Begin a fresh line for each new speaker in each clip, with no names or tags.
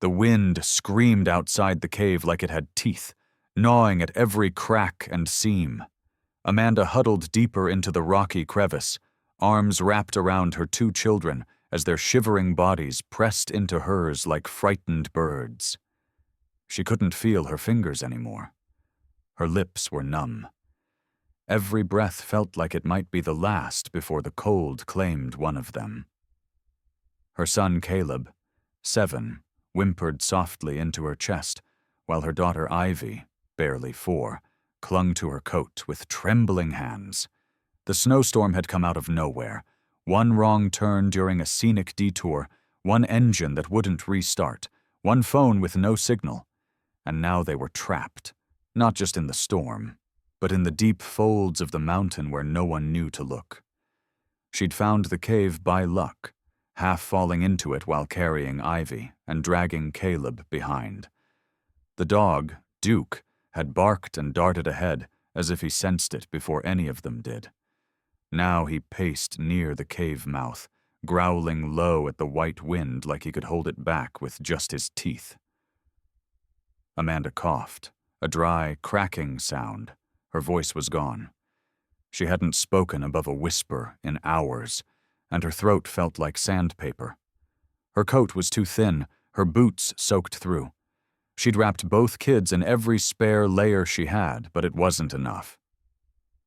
The wind screamed outside the cave like it had teeth, gnawing at every crack and seam. Amanda huddled deeper into the rocky crevice, arms wrapped around her two children as their shivering bodies pressed into hers like frightened birds. She couldn't feel her fingers anymore. Her lips were numb. Every breath felt like it might be the last before the cold claimed one of them. Her son Caleb, 7, whimpered softly into her chest, while her daughter Ivy, barely 4, clung to her coat with trembling hands. The snowstorm had come out of nowhere. One wrong turn during a scenic detour, one engine that wouldn't restart, one phone with no signal. And now they were trapped, not just in the storm, but in the deep folds of the mountain where no one knew to look. She'd found the cave by luck, half falling into it while carrying Ivy and dragging Caleb behind. The dog, Duke, had barked and darted ahead as if he sensed it before any of them did. Now he paced near the cave mouth, growling low at the white wind like he could hold it back with just his teeth. Amanda coughed, a dry, cracking sound. Her voice was gone. She hadn't spoken above a whisper in hours, and her throat felt like sandpaper. Her coat was too thin, her boots soaked through. She'd wrapped both kids in every spare layer she had, but it wasn't enough.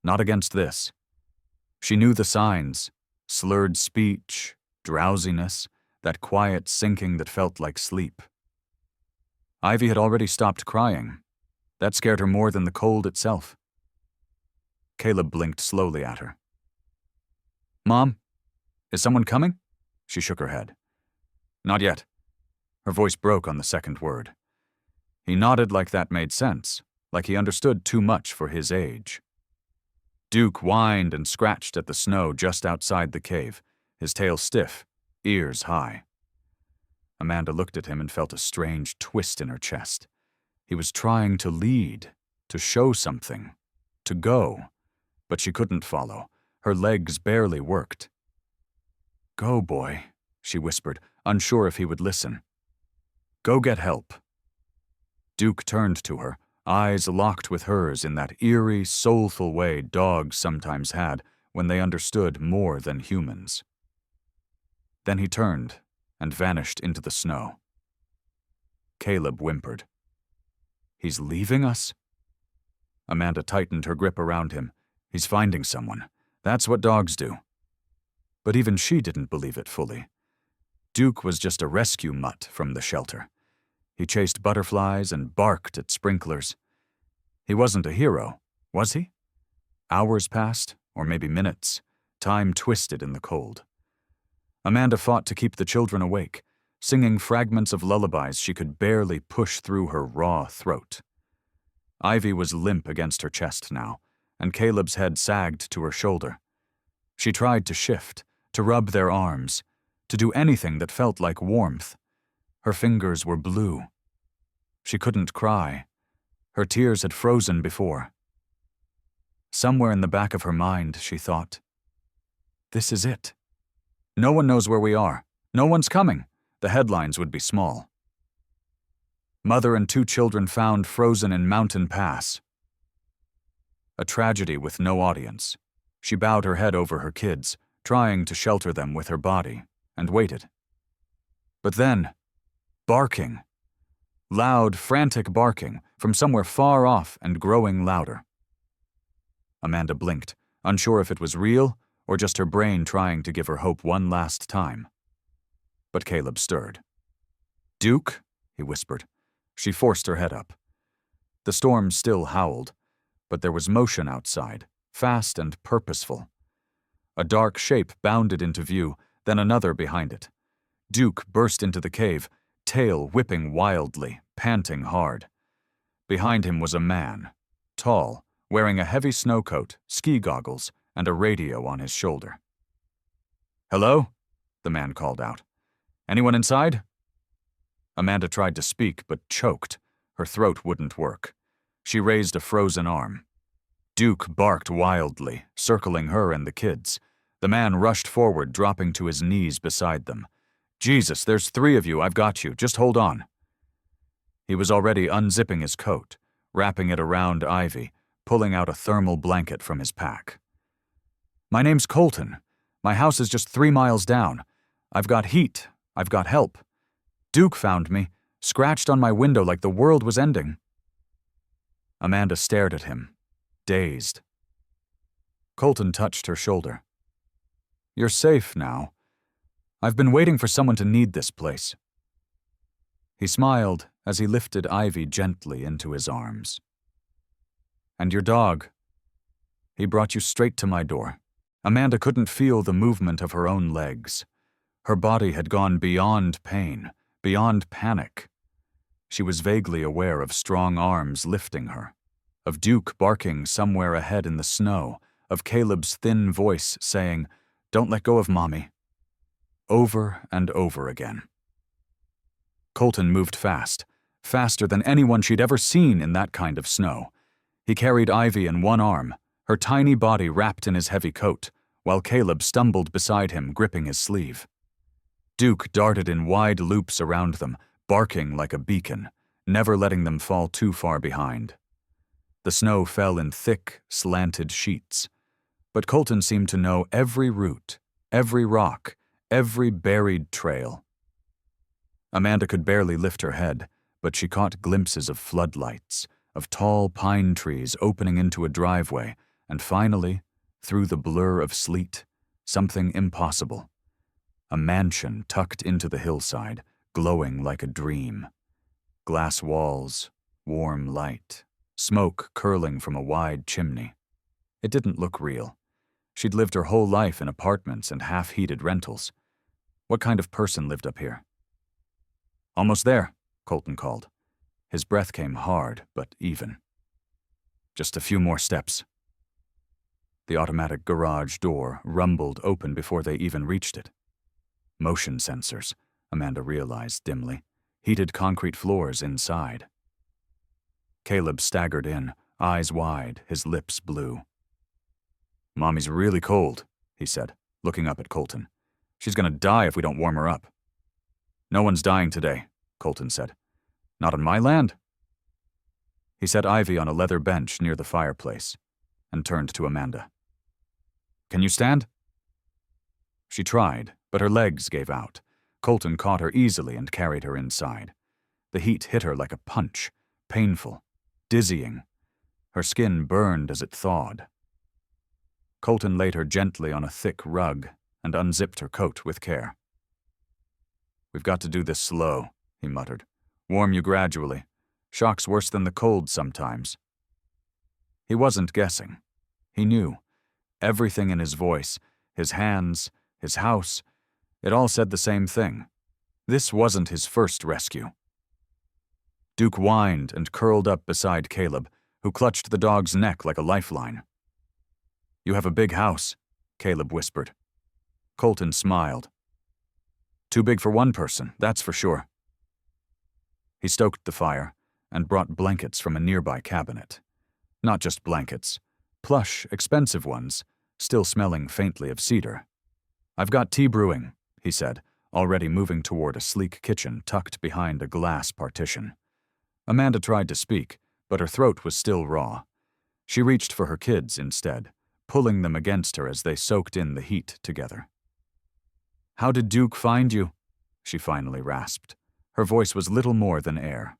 Not against this. She knew the signs: slurred speech, drowsiness, that quiet sinking that felt like sleep. Ivy had already stopped crying. That scared her more than the cold itself. Caleb blinked slowly at her. "Mom, is someone coming?" She shook her head. "Not yet." Her voice broke on the second word. He nodded like that made sense, like he understood too much for his age. Duke whined and scratched at the snow just outside the cave, his tail stiff, ears high. Amanda looked at him and felt a strange twist in her chest. He was trying to lead, to show something, to go, but she couldn't follow. Her legs barely worked. "Go, boy," she whispered, unsure if he would listen. "Go get help." Duke turned to her, eyes locked with hers in that eerie, soulful way dogs sometimes had when they understood more than humans. Then he turned and vanished into the snow. Caleb whimpered. "He's leaving us?" Amanda tightened her grip around him. "He's finding someone. That's what dogs do." But even she didn't believe it fully. Duke was just a rescue mutt from the shelter. He chased butterflies and barked at sprinklers. He wasn't a hero, was he? Hours passed, or maybe minutes. Time twisted in the cold. Amanda fought to keep the children awake, singing fragments of lullabies she could barely push through her raw throat. Ivy was limp against her chest now, and Caleb's head sagged to her shoulder. She tried to shift, to rub their arms, to do anything that felt like warmth. Her fingers were blue. She couldn't cry. Her tears had frozen before. Somewhere in the back of her mind, she thought, "This is it. No one knows where we are. No one's coming." The headlines would be small. Mother and 2 children found frozen in Mountain Pass. A tragedy with no audience. She bowed her head over her kids, trying to shelter them with her body, and waited. But then, barking. Loud, frantic barking from somewhere far off and growing louder. Amanda blinked, unsure if it was real or just her brain trying to give her hope one last time. But Caleb stirred. "Duke?" he whispered. She forced her head up. The storm still howled, but there was motion outside, fast and purposeful. A dark shape bounded into view, then another behind it. Duke burst into the cave, tail whipping wildly, panting hard. Behind him was a man, tall, wearing a heavy snowcoat, ski goggles, and a radio on his shoulder. "Hello?" the man called out. "Anyone inside?" Amanda tried to speak, but choked. Her throat wouldn't work. She raised a frozen arm. Duke barked wildly, circling her and the kids. The man rushed forward, dropping to his knees beside them. "Jesus, there's 3 of you, I've got you, just hold on." He was already unzipping his coat, wrapping it around Ivy, pulling out a thermal blanket from his pack. "My name's Colton. My house is just 3 miles down. I've got heat. I've got help. Duke found me, scratched on my window like the world was ending." Amanda stared at him, dazed. Colton touched her shoulder. "You're safe now. I've been waiting for someone to need this place." He smiled as he lifted Ivy gently into his arms. "And your dog? He brought you straight to my door." Amanda couldn't feel the movement of her own legs. Her body had gone beyond pain, beyond panic. She was vaguely aware of strong arms lifting her, of Duke barking somewhere ahead in the snow, of Caleb's thin voice saying, "Don't let go of Mommy," over and over again. Colton moved fast, faster than anyone she'd ever seen in that kind of snow. He carried Ivy in one arm, her tiny body wrapped in his heavy coat, while Caleb stumbled beside him, gripping his sleeve. Duke darted in wide loops around them, barking like a beacon, never letting them fall too far behind. The snow fell in thick, slanted sheets, but Colton seemed to know every route, every rock, every buried trail. Amanda could barely lift her head, but she caught glimpses of floodlights, of tall pine trees opening into a driveway, and finally, through the blur of sleet, something impossible. A mansion tucked into the hillside, glowing like a dream. Glass walls, warm light, smoke curling from a wide chimney. It didn't look real. She'd lived her whole life in apartments and half-heated rentals. What kind of person lived up here? "Almost there," Colton called. His breath came hard, but even. "Just a few more steps." The automatic garage door rumbled open before they even reached it. Motion sensors, Amanda realized dimly, heated concrete floors inside. Caleb staggered in, eyes wide, his lips blue. "Mommy's really cold," he said, looking up at Colton. "She's gonna die if we don't warm her up." "No one's dying today," Colton said. "Not on my land." He set Ivy on a leather bench near the fireplace and turned to Amanda. "Can you stand?" She tried, but her legs gave out. Colton caught her easily and carried her inside. The heat hit her like a punch, painful, dizzying. Her skin burned as it thawed. Colton laid her gently on a thick rug and unzipped her coat with care. "We've got to do this slow," he muttered. "Warm you gradually. Shock's worse than the cold sometimes." He wasn't guessing. He knew. Everything in his voice, his hands, his house, it all said the same thing. This wasn't his first rescue. Duke whined and curled up beside Caleb, who clutched the dog's neck like a lifeline. "You have a big house," Caleb whispered. Colton smiled. "Too big for one person, that's for sure." He stoked the fire and brought blankets from a nearby cabinet. Not just blankets, plush, expensive ones, still smelling faintly of cedar. "I've got tea brewing," he said, already moving toward a sleek kitchen tucked behind a glass partition. Amanda tried to speak, but her throat was still raw. She reached for her kids instead, pulling them against her as they soaked in the heat together. "How did Duke find you?" she finally rasped. Her voice was little more than air.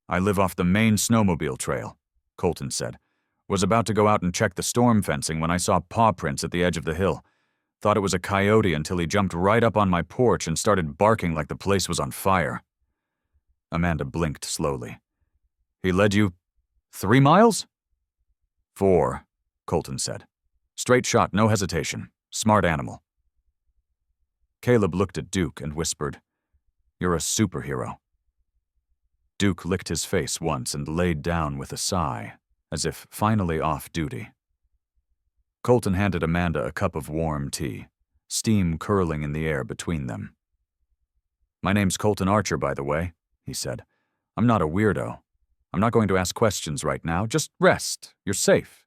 "I live off the main snowmobile trail," Colton said. "Was about to go out and check the storm fencing when I saw paw prints at the edge of the hill. Thought it was a coyote until he jumped right up on my porch and started barking like the place was on fire." Amanda blinked slowly. "He led you 3 miles?" 4, Colton said. "Straight shot, no hesitation. Smart animal." Caleb looked at Duke and whispered, "You're a superhero." Duke licked his face once and laid down with a sigh, as if finally off duty. Colton handed Amanda a cup of warm tea, steam curling in the air between them. "My name's Colton Archer, by the way," he said. "I'm not a weirdo. I'm not going to ask questions right now. Just rest. You're safe."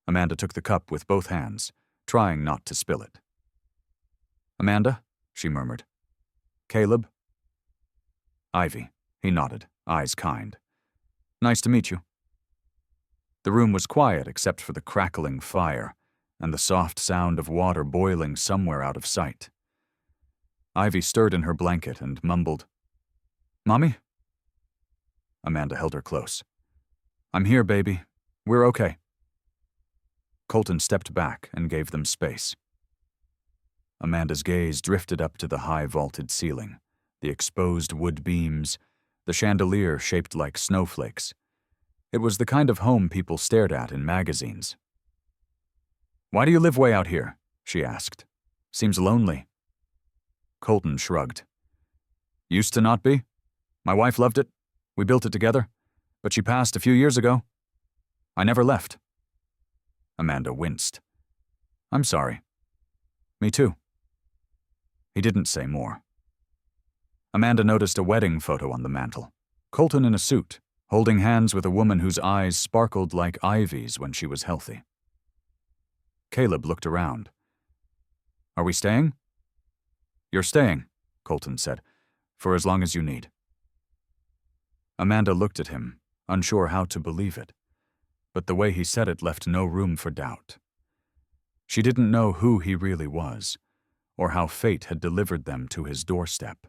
Amanda took the cup with both hands, trying not to spill it. "Amanda," she murmured. "Caleb?" Ivy. He nodded, eyes kind. Nice to meet you. The room was quiet except for the crackling fire and the soft sound of water boiling somewhere out of sight. Ivy stirred in her blanket and mumbled, "Mommy?" Amanda held her close. "I'm here, baby. We're okay." Colton stepped back and gave them space. Amanda's gaze drifted up to the high vaulted ceiling, the exposed wood beams, the chandelier shaped like snowflakes. It was the kind of home people stared at in magazines. "Why do you live way out here?" she asked. "Seems lonely." Colton shrugged. "Used to not be. My wife loved it. We built it together. But she passed a few years ago. I never left." Amanda winced. "I'm sorry." "Me too." He didn't say more. Amanda noticed a wedding photo on the mantel. Colton in a suit, holding hands with a woman whose eyes sparkled like ivies when she was healthy. Caleb looked around. "Are we staying?" "You're staying," Colton said, "for as long as you need." Amanda looked at him, unsure how to believe it, but the way he said it left no room for doubt. She didn't know who he really was, or how fate had delivered them to his doorstep.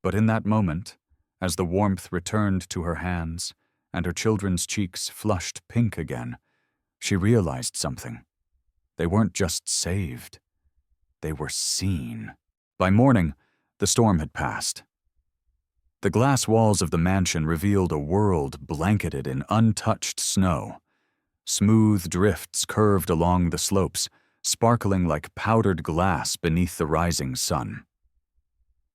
But in that moment, as the warmth returned to her hands and her children's cheeks flushed pink again, she realized something. They weren't just saved. They were seen. By morning, the storm had passed. The glass walls of the mansion revealed a world blanketed in untouched snow. Smooth drifts curved along the slopes, sparkling like powdered glass beneath the rising sun.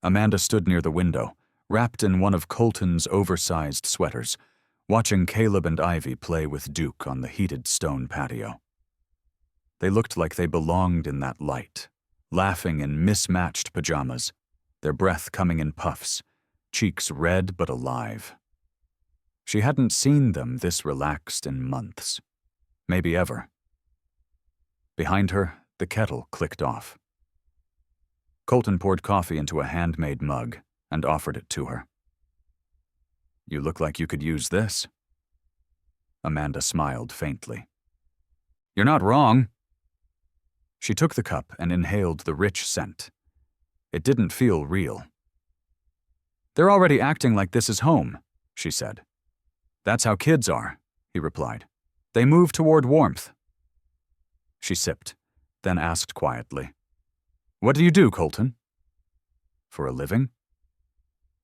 Amanda stood near the window, wrapped in one of Colton's oversized sweaters, watching Caleb and Ivy play with Duke on the heated stone patio. They looked like they belonged in that light, laughing in mismatched pajamas, their breath coming in puffs, cheeks red but alive. She hadn't seen them this relaxed in months, maybe ever. Behind her, the kettle clicked off. Colton poured coffee into a handmade mug and offered it to her. "You look like you could use this." Amanda smiled faintly. "You're not wrong." She took the cup and inhaled the rich scent. It didn't feel real. "They're already acting like this is home," she said. "That's how kids are," he replied. "They move toward warmth." She sipped, then asked quietly, "What do you do, Colton?" "For a living?"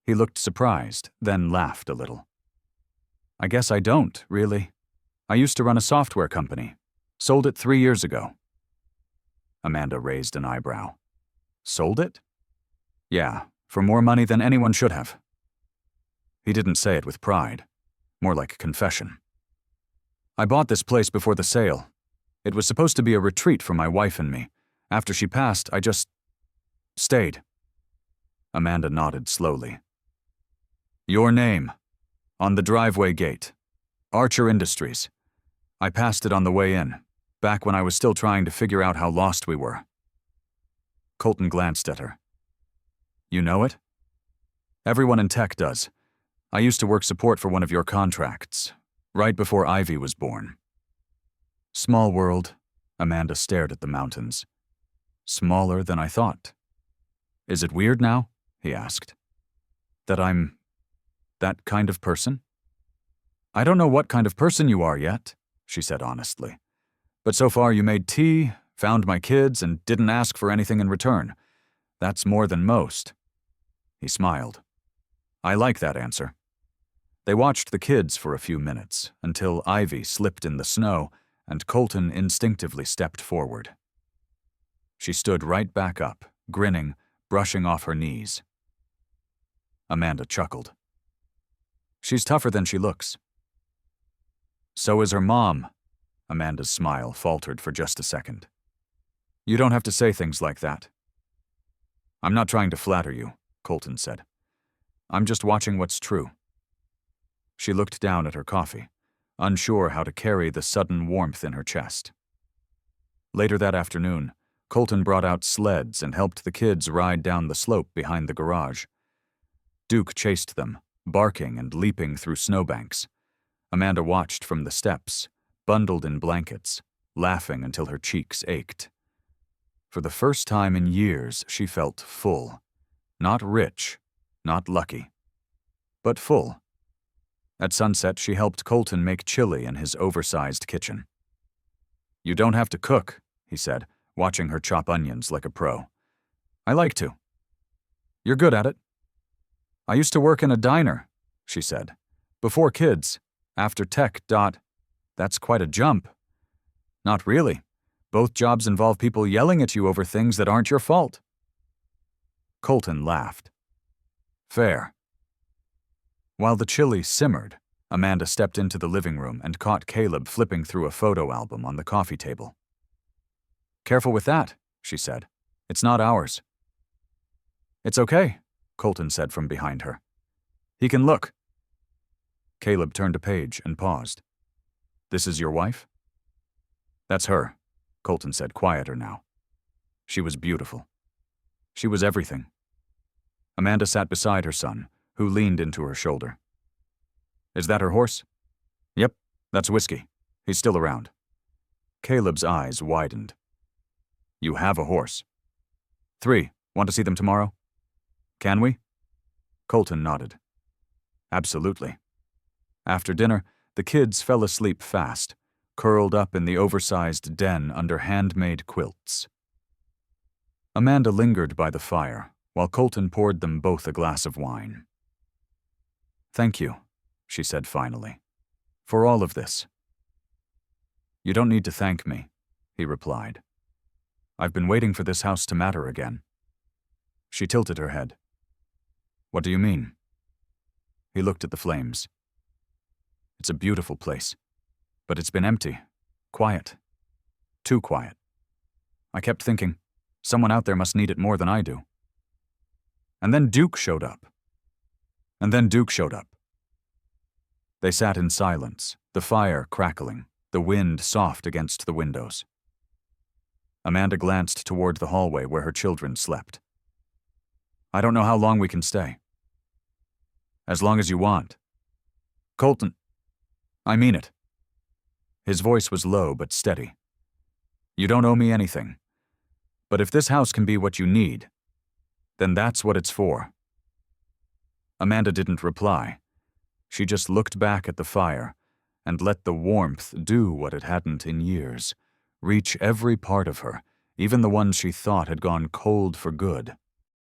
He looked surprised, then laughed a little. "I guess I don't, really. I used to run a software company. Sold it 3 years ago." Amanda raised an eyebrow. "Sold it?" "Yeah, for more money than anyone should have." He didn't say it with pride, more like confession. "I bought this place before the sale. It was supposed to be a retreat for my wife and me. After she passed, I just stayed." Amanda nodded slowly. "Your name. On the driveway gate. Archer Industries. I passed it on the way in, back when I was still trying to figure out how lost we were." Colton glanced at her. "You know it?" "Everyone in tech does. I used to work support for one of your contracts, right before Ivy was born." "Small world." Amanda stared at the mountains. "Smaller than I thought." "Is it weird now?" he asked. "That I'm that kind of person?" "I don't know what kind of person you are yet," she said honestly. "But so far you made tea, found my kids, and didn't ask for anything in return. That's more than most." He smiled. "I like that answer." They watched the kids for a few minutes, until Ivy slipped in the snow and Colton instinctively stepped forward. She stood right back up, grinning, brushing off her knees. Amanda chuckled. "She's tougher than she looks." "So is her mom." Amanda's smile faltered for just a second. "You don't have to say things like that." "I'm not trying to flatter you," Colton said. "I'm just watching what's true." She looked down at her coffee, unsure how to carry the sudden warmth in her chest. Later that afternoon, Colton brought out sleds and helped the kids ride down the slope behind the garage. Duke chased them, barking and leaping through snowbanks. Amanda watched from the steps, bundled in blankets, laughing until her cheeks ached. For the first time in years, she felt full. Not rich, not lucky, but full. At sunset, she helped Colton make chili in his oversized kitchen. "You don't have to cook," he said, watching her chop onions like a pro. "I like to." "You're good at it." "I used to work in a diner," she said. "Before kids, after tech. That's quite a jump." "Not really. Both jobs involve people yelling at you over things that aren't your fault." Colton laughed. "Fair." While the chili simmered, Amanda stepped into the living room and caught Caleb flipping through a photo album on the coffee table. "Careful with that," she said. "It's not ours." "It's okay," Colton said from behind her. "He can look." Caleb turned a page and paused. "This is your wife?" "That's her," Colton said, quieter now. She was beautiful. She was everything. Amanda sat beside her son, who leaned into her shoulder. "Is that her horse?" "Yep, that's Whiskey. He's still around." Caleb's eyes widened. "You have a horse." 3. Want to see them tomorrow?" "Can we?" Colton nodded. "Absolutely." After dinner, the kids fell asleep fast, curled up in the oversized den under handmade quilts. Amanda lingered by the fire, while Colton poured them both a glass of wine. "Thank you," she said finally, "for all of this." "You don't need to thank me," he replied. "I've been waiting for this house to matter again." She tilted her head. "What do you mean?" He looked at the flames. "It's a beautiful place, but it's been empty, quiet, too quiet. I kept thinking, someone out there must need it more than I do. And then Duke showed up. They sat in silence, the fire crackling, the wind soft against the windows. Amanda glanced toward the hallway where her children slept. "I don't know how long we can stay." "As long as you want." "Colton, I mean it." His voice was low but steady. "You don't owe me anything. But if this house can be what you need, then that's what it's for." Amanda didn't reply. She just looked back at the fire and let the warmth do what it hadn't in years, reach every part of her, even the ones she thought had gone cold for good.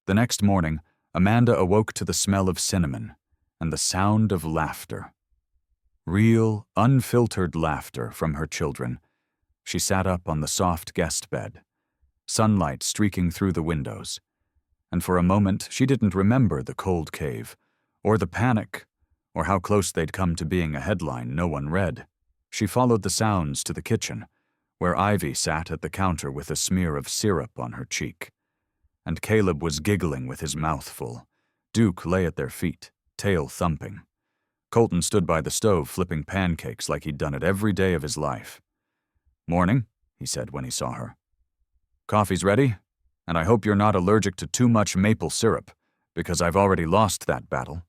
The next morning, Amanda awoke to the smell of cinnamon and the sound of laughter. Real, unfiltered laughter from her children. She sat up on the soft guest bed, sunlight streaking through the windows, and for a moment she didn't remember the cold cave, or the panic, or how close they'd come to being a headline no one read. She followed the sounds to the kitchen, where Ivy sat at the counter with a smear of syrup on her cheek. And Caleb was giggling with his mouth full. Duke lay at their feet, tail thumping. Colton stood by the stove flipping pancakes like he'd done it every day of his life. "Morning," he said when he saw her. "Coffee's ready, and I hope you're not allergic to too much maple syrup, because I've already lost that battle."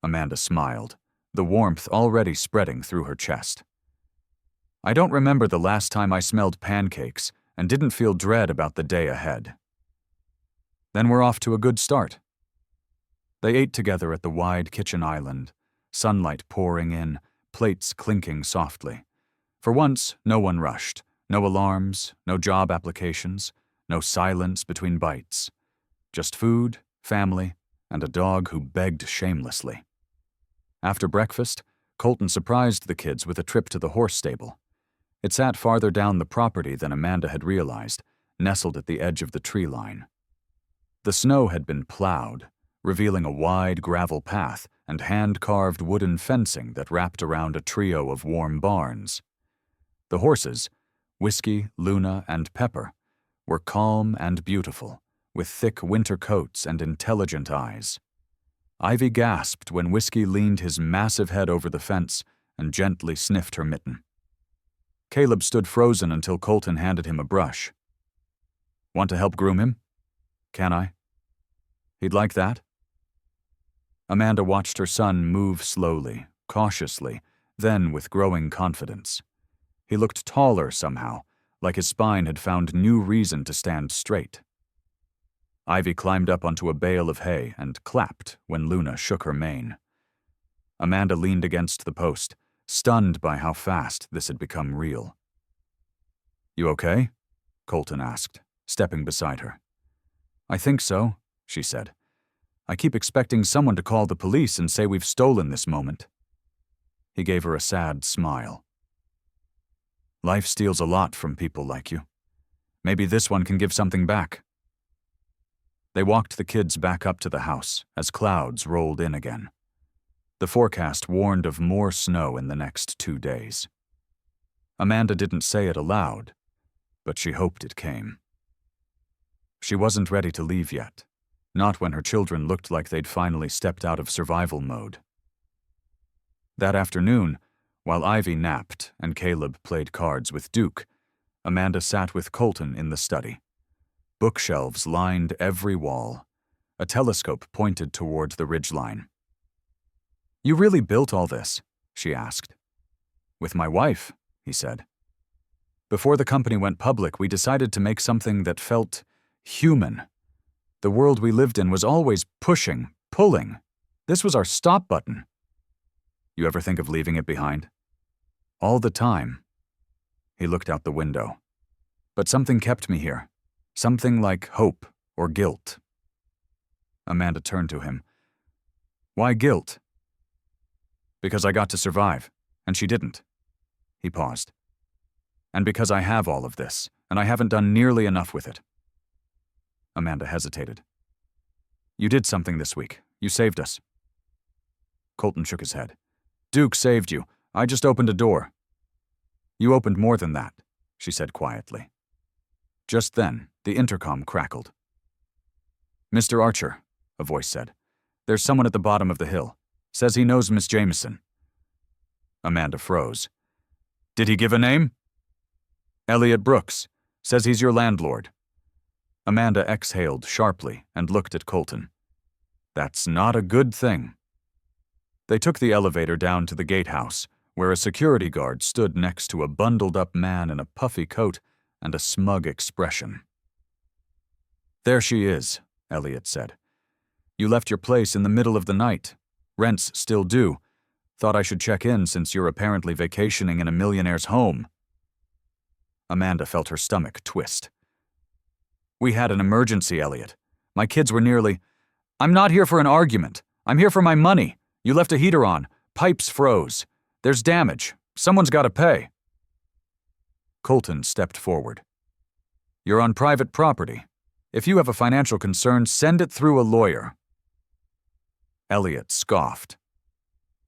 Amanda smiled, the warmth already spreading through her chest. "I don't remember the last time I smelled pancakes and didn't feel dread about the day ahead." "Then we're off to a good start." They ate together at the wide kitchen island, sunlight pouring in, plates clinking softly. For once, no one rushed. No alarms, no job applications, no silence between bites. Just food, family, and a dog who begged shamelessly. After breakfast, Colton surprised the kids with a trip to the horse stable. It sat farther down the property than Amanda had realized, nestled at the edge of the tree line. The snow had been plowed, revealing a wide gravel path and hand-carved wooden fencing that wrapped around a trio of warm barns. The horses, Whiskey, Luna, and Pepper, were calm and beautiful, with thick winter coats and intelligent eyes. Ivy gasped when Whiskey leaned his massive head over the fence and gently sniffed her mitten. Caleb stood frozen until Colton handed him a brush. "Want to help groom him?" "Can I?" "He'd like that." Amanda watched her son move slowly, cautiously, then with growing confidence. He looked taller somehow, like his spine had found new reason to stand straight. Ivy climbed up onto a bale of hay and clapped when Luna shook her mane. Amanda leaned against the post, stunned by how fast this had become real. "You okay?" Colton asked, stepping beside her. "I think so," she said. "I keep expecting someone to call the police and say we've stolen this moment." He gave her a sad smile. "Life steals a lot from people like you. Maybe this one can give something back." They walked the kids back up to the house as clouds rolled in again. The forecast warned of more snow in the next 2 days. Amanda didn't say it aloud, but she hoped it came. She wasn't ready to leave yet, not when her children looked like they'd finally stepped out of survival mode. That afternoon, while Ivy napped and Caleb played cards with Duke, Amanda sat with Colton in the study. Bookshelves lined every wall. A telescope pointed toward the ridgeline. "You really built all this?" she asked. "With my wife," he said. "Before the company went public, we decided to make something that felt human. The world we lived in was always pushing, pulling. This was our stop button." "You ever think of leaving it behind?" "All the time." He looked out the window. "But something kept me here. Something like hope or guilt." Amanda turned to him. "Why guilt?" "Because I got to survive, and she didn't." He paused. "And because I have all of this, and I haven't done nearly enough with it." Amanda hesitated. "You did something this week. You saved us." Colton shook his head. "Duke saved you. I just opened a door." "You opened more than that," she said quietly. Just then, the intercom crackled. "Mr. Archer," a voice said. "There's someone at the bottom of the hill. Says he knows Miss Jameson." Amanda froze. "Did he give a name?" "Elliot Brooks. Says he's your landlord." Amanda exhaled sharply and looked at Colton. "That's not a good thing." They took the elevator down to the gatehouse, where a security guard stood next to a bundled-up man in a puffy coat and a smug expression. "There she is," Elliot said. "You left your place in the middle of the night. Rent's still due. Thought I should check in since you're apparently vacationing in a millionaire's home." Amanda felt her stomach twist. "We had an emergency, Elliot. My kids were nearly—" "I'm not here for an argument. I'm here for my money. You left a heater on. Pipes froze. There's damage. Someone's got to pay." Colton stepped forward. "You're on private property. If you have a financial concern, send it through a lawyer." Elliot scoffed.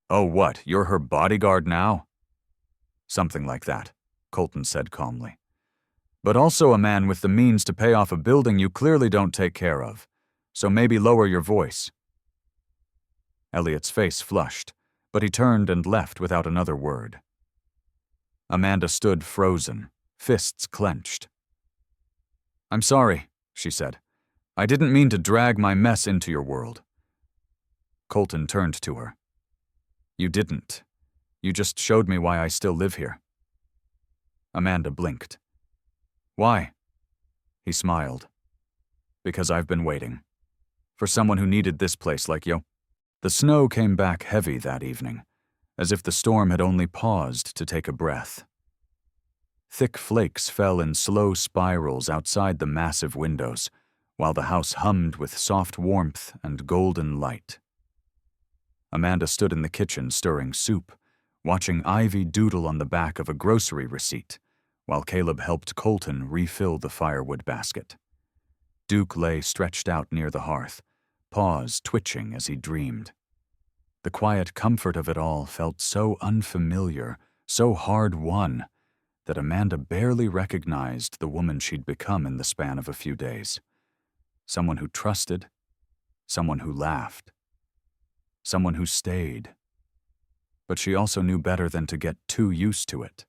"Oh, what, you're her bodyguard now?" "Something like that," Colton said calmly. "But also a man with the means to pay off a building you clearly don't take care of. So maybe lower your voice." Elliot's face flushed, but he turned and left without another word. Amanda stood frozen, fists clenched. "I'm sorry," she said. "I didn't mean to drag my mess into your world." Colton turned to her. "You didn't. You just showed me why I still live here." Amanda blinked. "Why?" He smiled. "Because I've been waiting. For someone who needed this place like you." The snow came back heavy that evening, as if the storm had only paused to take a breath. Thick flakes fell in slow spirals outside the massive windows, while the house hummed with soft warmth and golden light. Amanda stood in the kitchen stirring soup, watching Ivy doodle on the back of a grocery receipt, while Caleb helped Colton refill the firewood basket. Duke lay stretched out near the hearth, paws twitching as he dreamed. The quiet comfort of it all felt so unfamiliar, so hard-won, that Amanda barely recognized the woman she'd become in the span of a few days. Someone who trusted, someone who laughed, someone who stayed. But she also knew better than to get too used to it.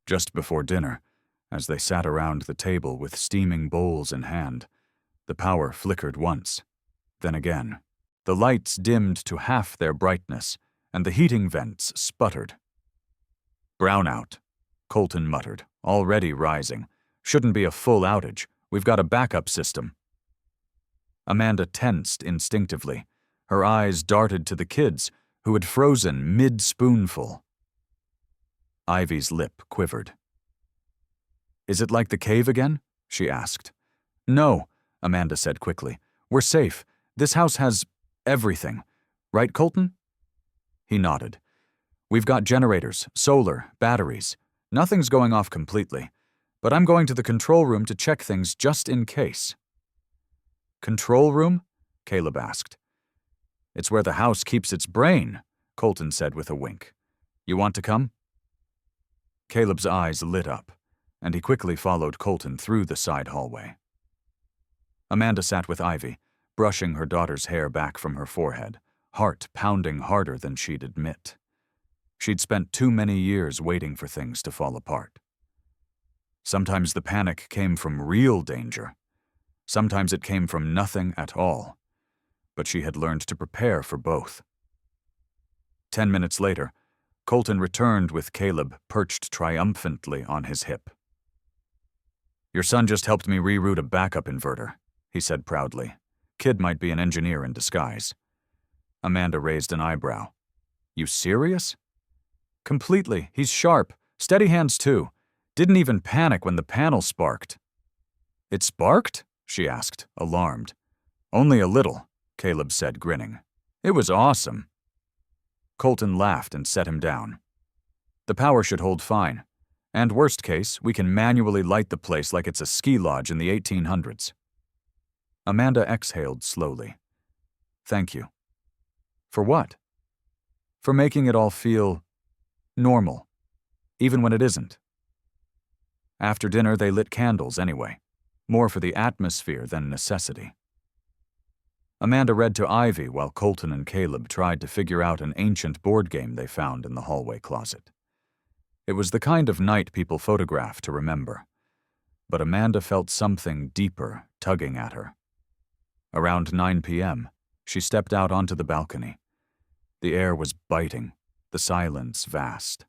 Just before dinner, as they sat around the table with steaming bowls in hand, the power flickered once, then again, The lights dimmed to half their brightness, and the heating vents sputtered. "Brownout," Colton muttered, already rising. "Shouldn't be a full outage. We've got a backup system." Amanda tensed instinctively. Her eyes darted to the kids, who had frozen mid-spoonful. Ivy's lip quivered. "Is it like the cave again?" she asked. "No," Amanda said quickly. "We're safe. This house has everything. Right, Colton?" He nodded. "We've got generators, solar, batteries. Nothing's going off completely. But I'm going to the control room to check things just in case." "Control room?" Caleb asked. "It's where the house keeps its brain," Colton said with a wink. "You want to come?" Caleb's eyes lit up, and he quickly followed Colton through the side hallway. Amanda sat with Ivy, brushing her daughter's hair back from her forehead, heart pounding harder than she'd admit. She'd spent too many years waiting for things to fall apart. Sometimes the panic came from real danger. Sometimes it came from nothing at all. But she had learned to prepare for both. 10 minutes later, Colton returned with Caleb perched triumphantly on his hip. "Your son just helped me reroute a backup inverter," he said proudly. Kid might be an engineer in disguise. Amanda raised an eyebrow. "You serious?" "Completely. He's sharp. Steady hands, too. Didn't even panic when the panel sparked." "It sparked?" she asked, alarmed. "Only a little," Caleb said, grinning. "It was awesome." Colton laughed and set him down. "The power should hold fine. And worst case, we can manually light the place like it's a ski lodge in the 1800s. Amanda exhaled slowly. "Thank you." "For what?" "For making it all feel normal, even when it isn't." After dinner, they lit candles anyway, more for the atmosphere than necessity. Amanda read to Ivy while Colton and Caleb tried to figure out an ancient board game they found in the hallway closet. It was the kind of night people photograph to remember. But Amanda felt something deeper tugging at her. Around 9 p.m., she stepped out onto the balcony. The air was biting, the silence vast.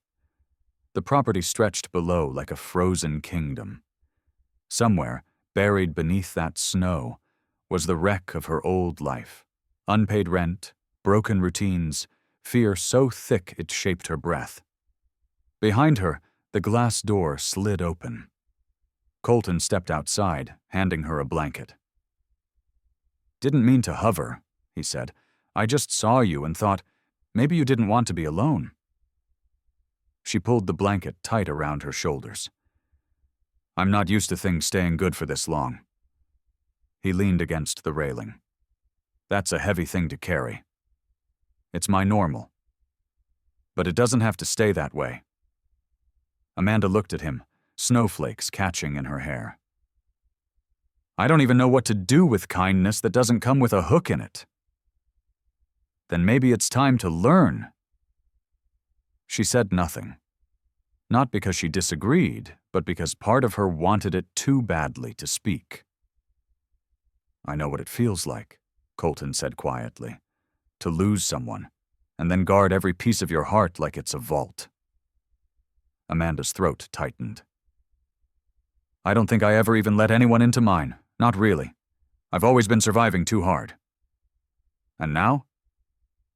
The property stretched below like a frozen kingdom. Somewhere, buried beneath that snow, was the wreck of her old life. Unpaid rent, broken routines, fear so thick it shaped her breath. Behind her, the glass door slid open. Colton stepped outside, handing her a blanket. "Didn't mean to hover," he said. "I just saw you and thought, maybe you didn't want to be alone." She pulled the blanket tight around her shoulders. "I'm not used to things staying good for this long." He leaned against the railing. "That's a heavy thing to carry. It's my normal. But it doesn't have to stay that way." Amanda looked at him, snowflakes catching in her hair. "I don't even know what to do with kindness that doesn't come with a hook in it." "Then maybe it's time to learn." She said nothing. Not because she disagreed, but because part of her wanted it too badly to speak. "I know what it feels like," Colton said quietly. "To lose someone, and then guard every piece of your heart like it's a vault." Amanda's throat tightened. "I don't think I ever even let anyone into mine. Not really. I've always been surviving too hard." "And now?"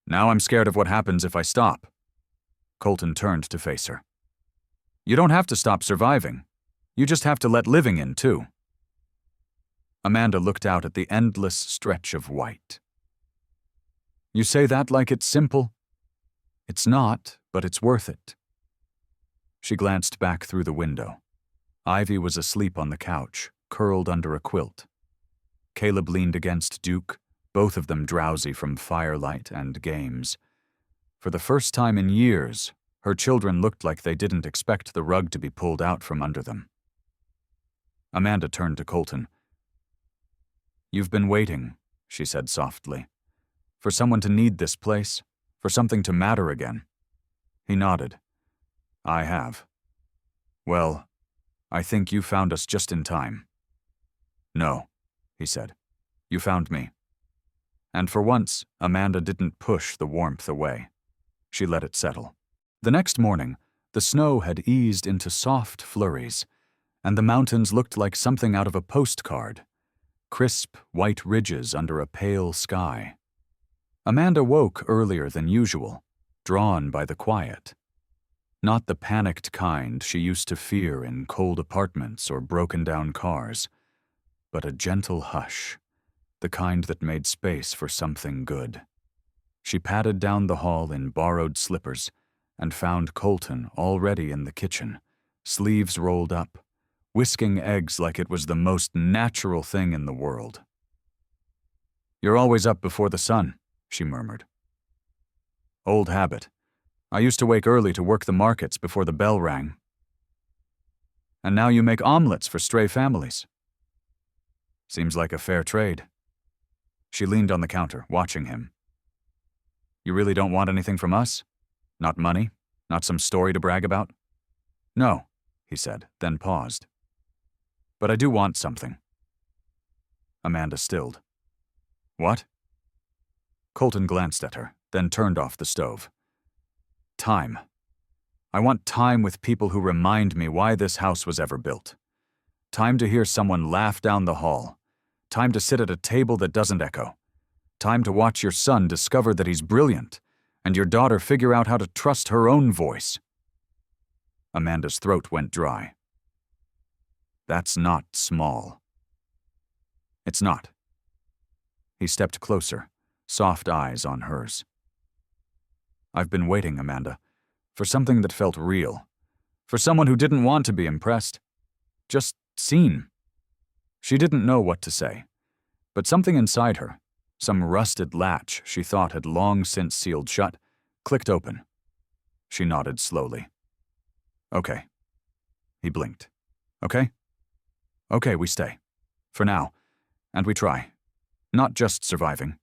"Now I'm scared of what happens if I stop." Colton turned to face her. "You don't have to stop surviving. You just have to let living in, too." Amanda looked out at the endless stretch of white. "You say that like it's simple?" "It's not, but it's worth it." She glanced back through the window. Ivy was asleep on the couch, curled under a quilt. Caleb leaned against Duke, both of them drowsy from firelight and games. For the first time in years, her children looked like they didn't expect the rug to be pulled out from under them. Amanda turned to Colton. "You've been waiting," she said softly. "For someone to need this place, for something to matter again." He nodded. "I have. Well, I think you found us just in time." "No," he said. "You found me." And for once, Amanda didn't push the warmth away. She let it settle. The next morning, the snow had eased into soft flurries, and the mountains looked like something out of a postcard. Crisp, white ridges under a pale sky. Amanda woke earlier than usual, drawn by the quiet. Not the panicked kind she used to fear in cold apartments or broken-down cars, but a gentle hush, the kind that made space for something good. She padded down the hall in borrowed slippers and found Colton already in the kitchen, sleeves rolled up, whisking eggs like it was the most natural thing in the world. "You're always up before the sun," she murmured. "Old habit. I used to wake early to work the markets before the bell rang. And now you make omelets for stray families. Seems like a fair trade." She leaned on the counter, watching him. "You really don't want anything from us? Not money? Not some story to brag about?" "No," he said, then paused. "But I do want something." Amanda stilled. "What?" Colton glanced at her, then turned off the stove. "Time. I want time with people who remind me why this house was ever built. Time to hear someone laugh down the hall. Time to sit at a table that doesn't echo. Time to watch your son discover that he's brilliant, and your daughter figure out how to trust her own voice." Amanda's throat went dry. "That's not small." "It's not." He stepped closer, soft eyes on hers. "I've been waiting, Amanda, for something that felt real, for someone who didn't want to be impressed, just seen." She didn't know what to say, but something inside her, some rusted latch she thought had long since sealed shut, clicked open. She nodded slowly. "Okay." He blinked. "Okay? Okay, we stay. For now. And we try. Not just surviving."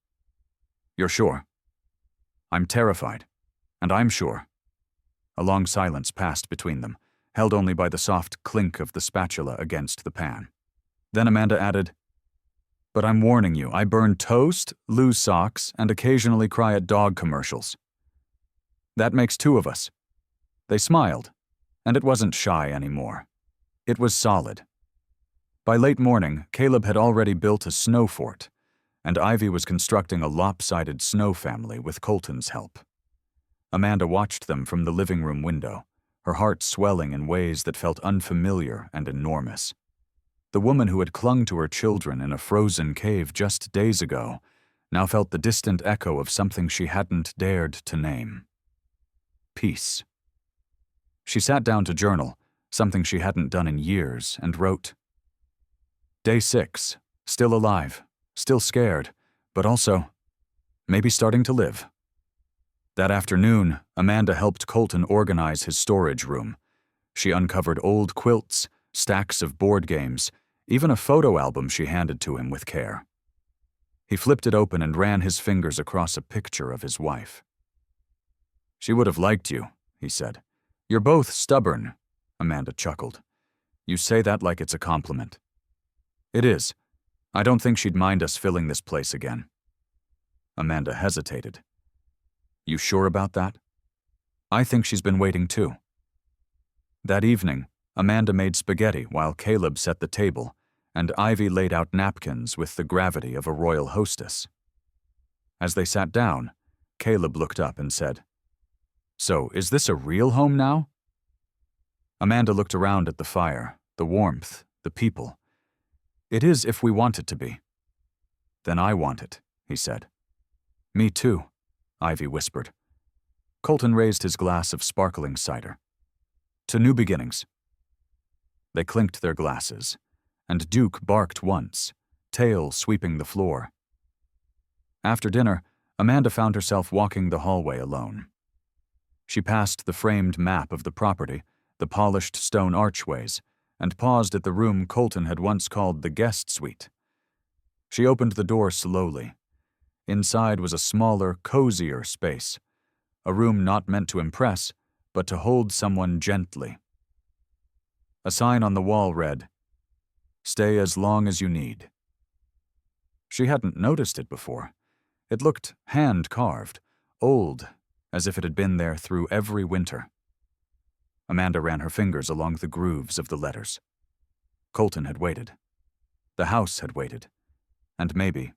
"You're sure?" "I'm terrified. And I'm sure." A long silence passed between them, held only by the soft clink of the spatula against the pan. Then Amanda added, "But I'm warning you, I burn toast, lose socks, and occasionally cry at dog commercials. That makes two of us." They smiled, and it wasn't shy anymore. It was solid. By late morning, Caleb had already built a snow fort, and Ivy was constructing a lopsided snow family with Colton's help. Amanda watched them from the living room window, her heart swelling in ways that felt unfamiliar and enormous. The woman who had clung to her children in a frozen cave just days ago now felt the distant echo of something she hadn't dared to name. Peace. She sat down to journal, something she hadn't done in years, and wrote, "Day 6, still alive, still scared, but also maybe starting to live." That afternoon, Amanda helped Colton organize his storage room. She uncovered old quilts, stacks of board games, even a photo album she handed to him with care. He flipped it open and ran his fingers across a picture of his wife. "She would have liked you," he said. "You're both stubborn," Amanda chuckled. "You say that like it's a compliment." "It is. I don't think she'd mind us filling this place again." Amanda hesitated. "You sure about that?" "I think she's been waiting too." That evening, Amanda made spaghetti while Caleb set the table, and Ivy laid out napkins with the gravity of a royal hostess. As they sat down, Caleb looked up and said, "So, is this a real home now?" Amanda looked around at the fire, the warmth, the people. "It is if we want it to be." "Then I want it," he said. "Me too," Ivy whispered. Colton raised his glass of sparkling cider. "To new beginnings." They clinked their glasses, and Duke barked once, tail sweeping the floor. After dinner, Amanda found herself walking the hallway alone. She passed the framed map of the property, the polished stone archways, and paused at the room Colton had once called the guest suite. She opened the door slowly. Inside was a smaller, cozier space, a room not meant to impress, but to hold someone gently. A sign on the wall read, "Stay as long as you need." She hadn't noticed it before. It looked hand-carved, old, as if it had been there through every winter. Amanda ran her fingers along the grooves of the letters. Colton had waited. The house had waited. And maybe,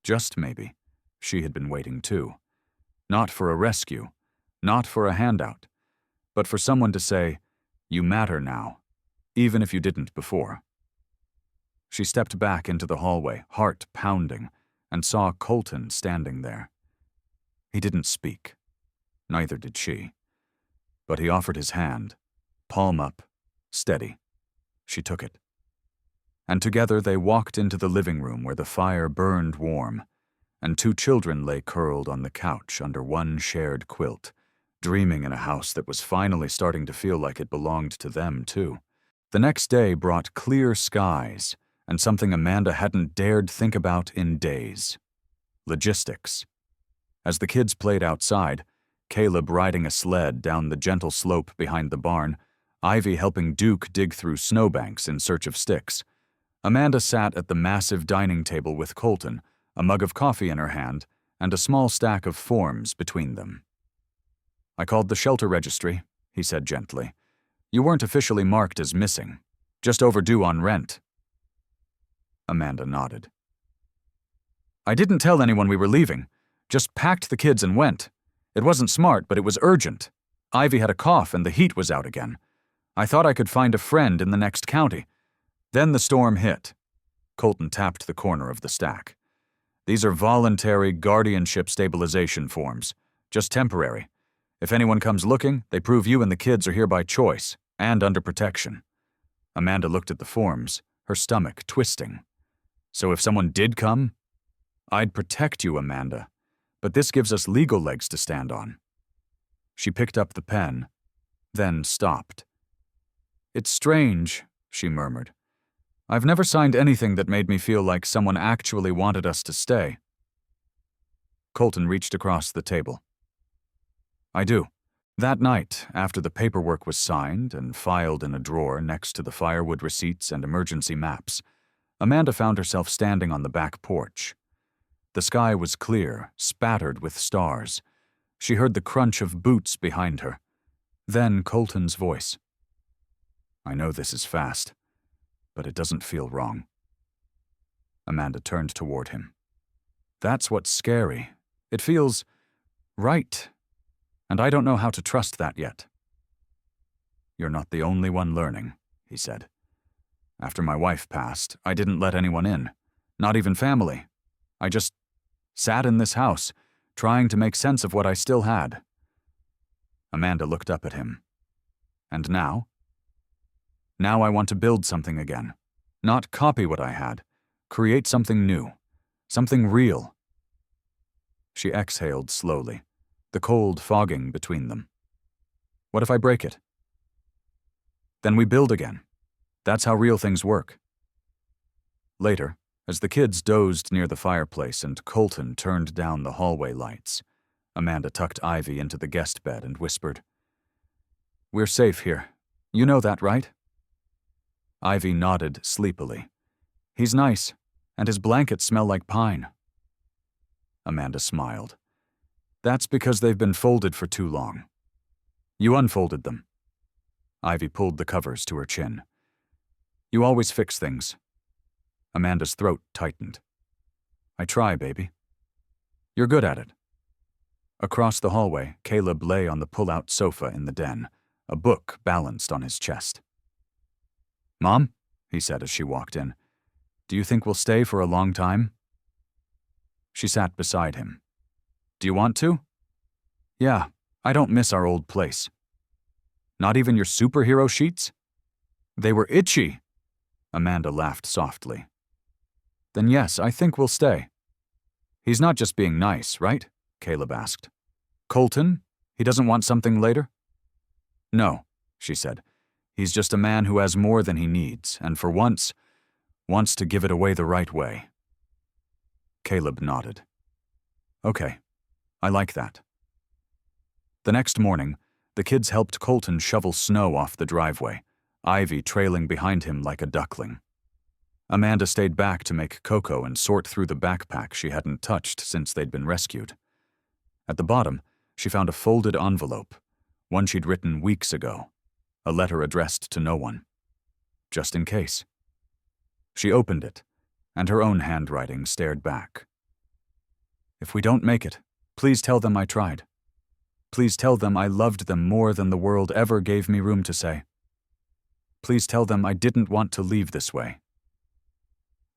just maybe, she had been waiting too. Not for a rescue, not for a handout, but for someone to say, "You matter now," even if you didn't before. She stepped back into the hallway, heart pounding, and saw Colton standing there. He didn't speak. Neither did she. But he offered his hand, palm up, steady. She took it. And together they walked into the living room where the fire burned warm, and two children lay curled on the couch under one shared quilt, dreaming in a house that was finally starting to feel like it belonged to them, too. The next day brought clear skies and something Amanda hadn't dared think about in days: logistics. As the kids played outside, Caleb riding a sled down the gentle slope behind the barn, Ivy helping Duke dig through snowbanks in search of sticks, Amanda sat at the massive dining table with Colton, a mug of coffee in her hand and a small stack of forms between them. "I called the shelter registry," he said gently. "You weren't officially marked as missing, just overdue on rent." Amanda nodded. "I didn't tell anyone we were leaving, just packed the kids and went. It wasn't smart, but it was urgent. Ivy had a cough and the heat was out again. I thought I could find a friend in the next county. Then the storm hit." Colton tapped the corner of the stack. "These are voluntary guardianship stabilization forms, just temporary. If anyone comes looking, they prove you and the kids are here by choice, and under protection." Amanda looked at the forms, her stomach twisting. "So if someone did come?" "I'd protect you, Amanda, but this gives us legal legs to stand on." She picked up the pen, then stopped. "It's strange," she murmured. "I've never signed anything that made me feel like someone actually wanted us to stay." Colton reached across the table. "I do. That night, after the paperwork was signed and filed in a drawer next to the firewood receipts and emergency maps, Amanda found herself standing on the back porch. The sky was clear, spattered with stars. She heard the crunch of boots behind her. Then Colton's voice. "I know this is fast, but it doesn't feel wrong." Amanda turned toward him. "That's what's scary. It feels right. And I don't know how to trust that yet." "You're not the only one learning," he said. "After my wife passed, I didn't let anyone in, not even family. I just sat in this house, trying to make sense of what I still had." Amanda looked up at him. "And now?" "Now I want to build something again. Not copy what I had. Create something new. Something real." She exhaled slowly, the cold fogging between them. "What if I break it?" "Then we build again. That's how real things work." Later, as the kids dozed near the fireplace and Colton turned down the hallway lights, Amanda tucked Ivy into the guest bed and whispered, "We're safe here. You know that, right?" Ivy nodded sleepily. "He's nice, and his blankets smell like pine." Amanda smiled. "That's because they've been folded for too long. You unfolded them." Ivy pulled the covers to her chin. "You always fix things." Amanda's throat tightened. "I try, baby." "You're good at it." Across the hallway, Caleb lay on the pull-out sofa in the den, a book balanced on his chest. "Mom," he said as she walked in, "do you think we'll stay for a long time?" She sat beside him. "Do you want to?" "Yeah, I don't miss our old place." "Not even your superhero sheets?" "They were itchy." Amanda laughed softly. "Then yes, I think we'll stay." "He's not just being nice, right?" Caleb asked. "Colton? He doesn't want something later?" "No," she said. "He's just a man who has more than he needs, and for once, wants to give it away the right way." Caleb nodded. "Okay, I like that." The next morning, the kids helped Colton shovel snow off the driveway, Ivy trailing behind him like a duckling. Amanda stayed back to make cocoa and sort through the backpack she hadn't touched since they'd been rescued. At the bottom, she found a folded envelope, one she'd written weeks ago, a letter addressed to no one. Just in case. She opened it, and her own handwriting stared back. If we don't make it, please tell them I tried. Please tell them I loved them more than the world ever gave me room to say. Please tell them I didn't want to leave this way.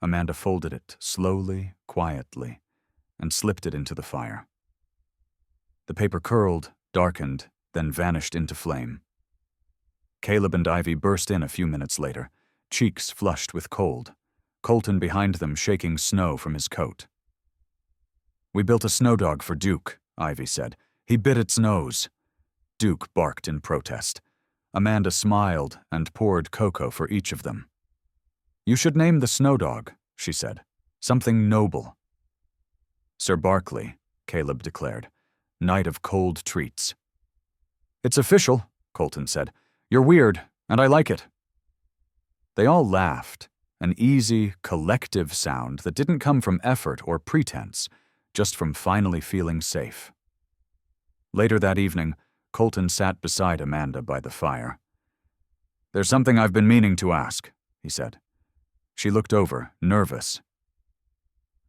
Amanda folded it slowly, quietly, and slipped it into the fire. The paper curled, darkened, then vanished into flame. Caleb and Ivy burst in a few minutes later, cheeks flushed with cold, Colton behind them shaking snow from his coat. We built a snow dog for Duke, Ivy said. He bit its nose. Duke barked in protest. Amanda smiled and poured cocoa for each of them. You should name the snow dog, she said. Something noble. Sir Barkley, Caleb declared. Night of cold treats. It's official, Colton said. You're weird, and I like it. They all laughed, an easy, collective sound that didn't come from effort or pretense, just from finally feeling safe. Later that evening, Colton sat beside Amanda by the fire. There's something I've been meaning to ask, he said. She looked over, nervous.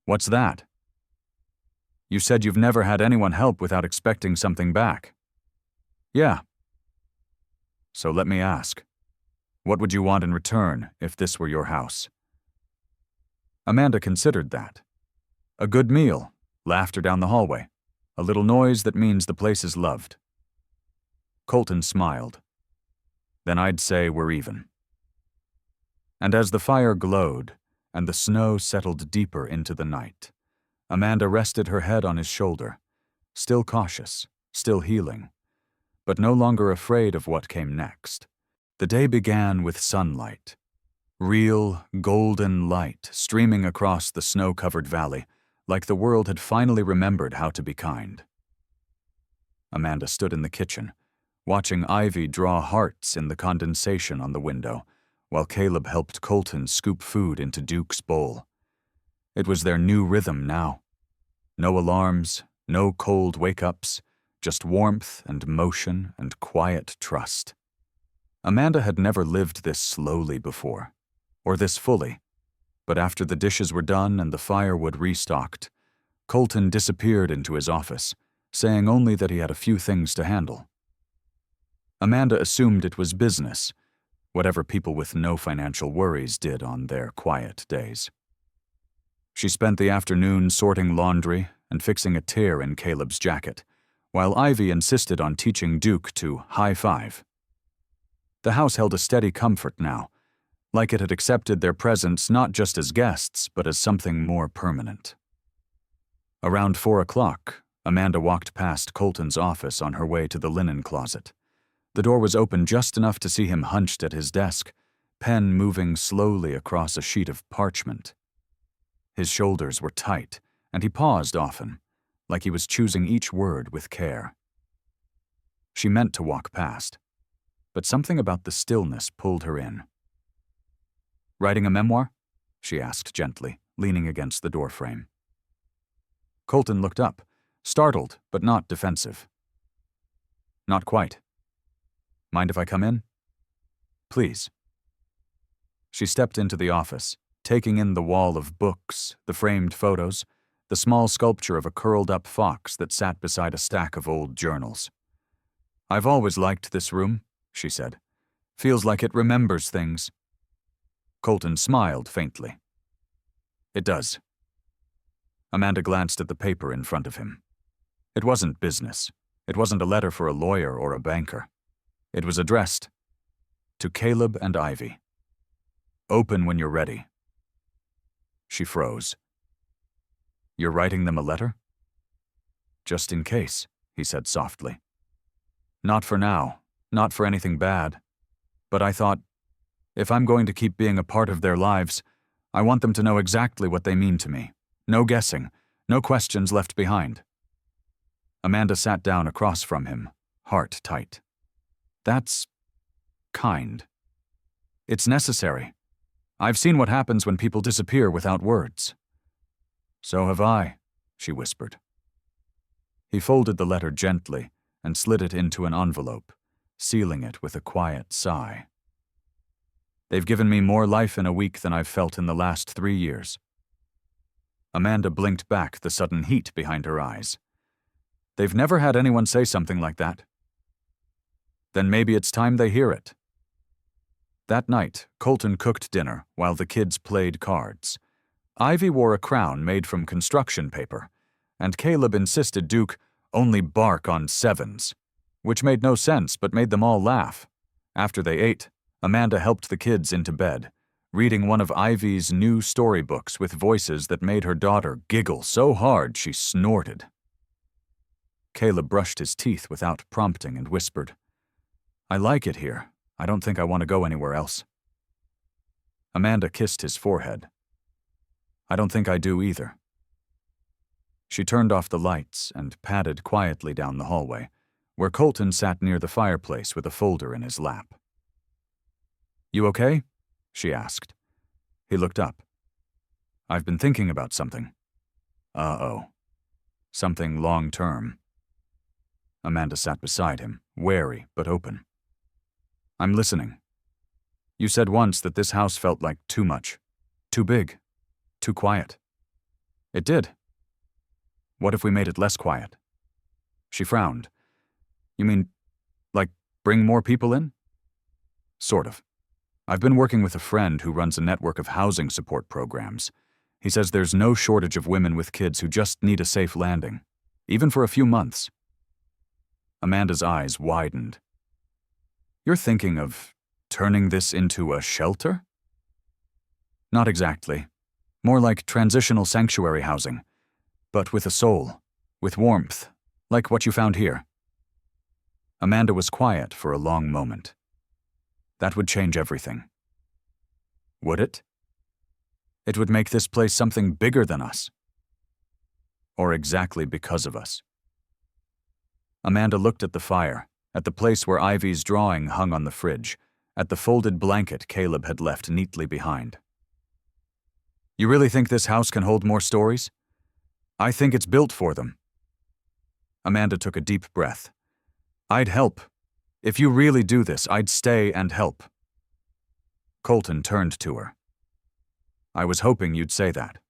What's that? You said you've never had anyone help without expecting something back. Yeah. So let me ask. What would you want in return if this were your house? Amanda considered that. A good meal, laughter down the hallway, a little noise that means the place is loved. Colton smiled. Then I'd say we're even. And as the fire glowed and the snow settled deeper into the night, Amanda rested her head on his shoulder, still cautious, still healing, but no longer afraid of what came next. The day began with sunlight, real, golden light streaming across the snow-covered valley, like the world had finally remembered how to be kind. Amanda stood in the kitchen, watching Ivy draw hearts in the condensation on the window, while Caleb helped Colton scoop food into Duke's bowl. It was their new rhythm now. No alarms, no cold wake-ups, just warmth and motion and quiet trust. Amanda had never lived this slowly before, or this fully, but after the dishes were done and the firewood restocked, Colton disappeared into his office, saying only that he had a few things to handle. Amanda assumed it was business, whatever people with no financial worries did on their quiet days. She spent the afternoon sorting laundry and fixing a tear in Caleb's jacket, while Ivy insisted on teaching Duke to high-five. The house held a steady comfort now, like it had accepted their presence not just as guests, but as something more permanent. Around 4 o'clock, Amanda walked past Colton's office on her way to the linen closet. The door was open just enough to see him hunched at his desk, pen moving slowly across a sheet of parchment. His shoulders were tight, and he paused often, like he was choosing each word with care. She meant to walk past, but something about the stillness pulled her in. Writing a memoir? She asked gently, leaning against the doorframe. Colton looked up, startled but not defensive. Not quite. Mind if I come in? Please. She stepped into the office, taking in the wall of books, the framed photos, the small sculpture of a curled-up fox that sat beside a stack of old journals. I've always liked this room, she said. Feels like it remembers things. Colton smiled faintly. It does. Amanda glanced at the paper in front of him. It wasn't business. It wasn't a letter for a lawyer or a banker. It was addressed to Caleb and Ivy. Open when you're ready. She froze. You're writing them a letter? Just in case, he said softly. Not for now, not for anything bad. But I thought, if I'm going to keep being a part of their lives, I want them to know exactly what they mean to me. No guessing, no questions left behind. Amanda sat down across from him, heart tight. That's kind. It's necessary. I've seen what happens when people disappear without words." "So have I," she whispered. He folded the letter gently and slid it into an envelope, sealing it with a quiet sigh. "They've given me more life in a week than I've felt in the last 3 years." Amanda blinked back the sudden heat behind her eyes. "They've never had anyone say something like that." "Then maybe it's time they hear it." That night, Colton cooked dinner while the kids played cards. Ivy wore a crown made from construction paper, and Caleb insisted Duke only bark on 7s, which made no sense but made them all laugh. After they ate, Amanda helped the kids into bed, reading one of Ivy's new storybooks with voices that made her daughter giggle so hard she snorted. Caleb brushed his teeth without prompting and whispered, "I like it here. I don't think I want to go anywhere else." Amanda kissed his forehead. "I don't think I do either." She turned off the lights and padded quietly down the hallway, where Colton sat near the fireplace with a folder in his lap. "You okay?" she asked. He looked up. "I've been thinking about something." "Uh-oh. Something long-term." Amanda sat beside him, wary but open. "I'm listening. You said once that this house felt like too much, too big, too quiet." "It did. What if we made it less quiet?" She frowned. "You mean, like, bring more people in?" "Sort of. I've been working with a friend who runs a network of housing support programs. He says there's no shortage of women with kids who just need a safe landing, even for a few months." Amanda's eyes widened. "You're thinking of turning this into a shelter?" "Not exactly. More like transitional sanctuary housing, but with a soul, with warmth, like what you found here." Amanda was quiet for a long moment. "That would change everything." "Would it?" "It would make this place something bigger than us." "Or exactly because of us." Amanda looked at the fire, at the place where Ivy's drawing hung on the fridge, at the folded blanket Caleb had left neatly behind. "You really think this house can hold more stories?" "I think it's built for them." Amanda took a deep breath. "I'd help. If you really do this, I'd stay and help." Colton turned to her. "I was hoping you'd say that."